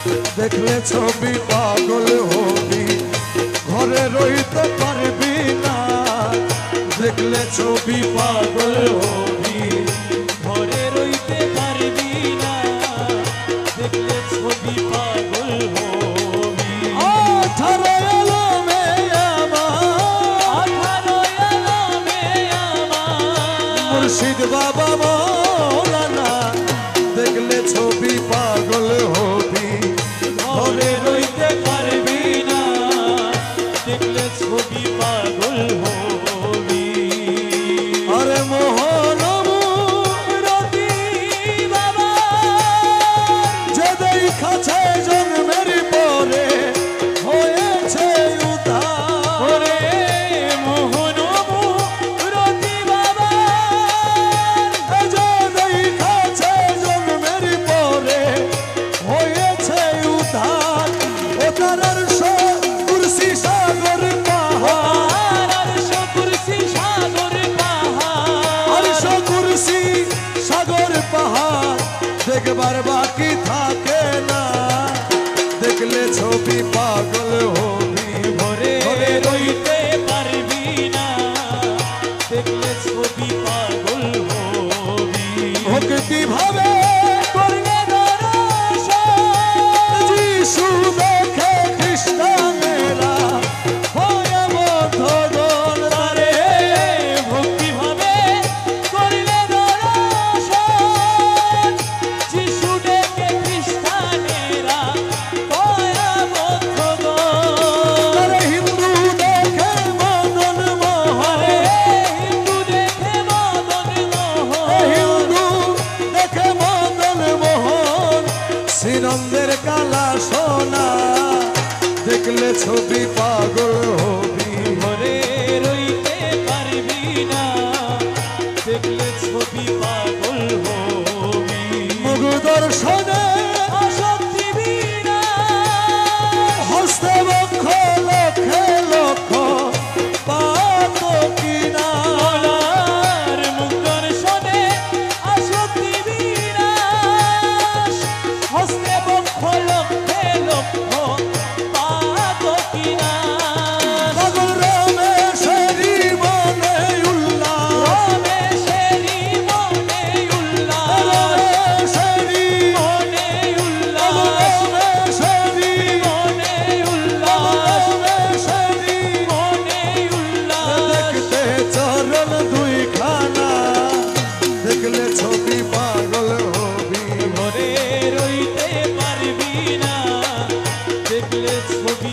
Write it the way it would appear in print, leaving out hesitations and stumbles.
দেখলে ছবি পাগল হবি, ঘরে রইতে পারবি না। দেখলে ছবি পাগল হবি, ঘরে রইতে পারবি না। দেখলে ছবি পাগল হবি। 18 এলো মেয়ে আমার, 18 এলো মেয়ে আমার। মুর্শিদ বাবা মৌলানা। দেখলে ছবি পাগল হবি, ঘরে রইতে পারবি না। দেখলে ছবি পাগল হবি। আরে মোহন রতি বাবা যে দেখাছে জন্মের পরে হয়েছে উদ্ধার। ওরে মোহন রতি বাবা যে দেখাছে জন্মের পরে হয়েছে উদ্ধার। ও তার কুরসি সাগর পাহাড়, আরশ কুরসি সাগর পাহাড়। আরশ কুরসি সাগর পাহাড় দেখবার বাকি থাকে না। দেখলে ছবি পাগল হবি, ঘরে রইতে পারবি না। দেখলে ছবি পাগল হবি। ভক্তি ভাবে করলে দর্শন যিশু দেখে খ্রিস্টানেরা হয়ে বদ্ধগণ। তারে ভক্তি ভাবে করলে দর্শন। যিশু ডেকে খ্রিস্টানেরা ভয়াবদ্ধগণ। তারে হিন্দু দেখে মদন মোহন, হিন্দু দেখে মদন মোহন। হিন্দু দেখে মদন মোহন শ্রীনন্দের কালা সোনা। দেখলে ছবি পাগল হবি, ঘরে রইতে পারবি না। দেখলে ছবি পাগল হবি। মুখ দর্শনে আসক্তি বিনা হস্তে বক্ষ লক্ষে লক্ষ পাপ কিনা। ওনার মুখ দর্শনে আসক্তি বিনাশ। হস্তে বক্ষ লক্ষে লক্ষ পাপ কিনা। পাগল রমেশেরি মনে উল্লাস, রমেশেরি মনে উল্লাস। রমেশেরি মনে পাগল উল্লাস। রমেশেরি মনে উল্লাস। রমেশেরি মনে উল্লাস। দেখতে চরণ দুইখানা। দেখলে ছবি পাগল হবি, ঘরে রইতে পারবি না। দেখলে ছবি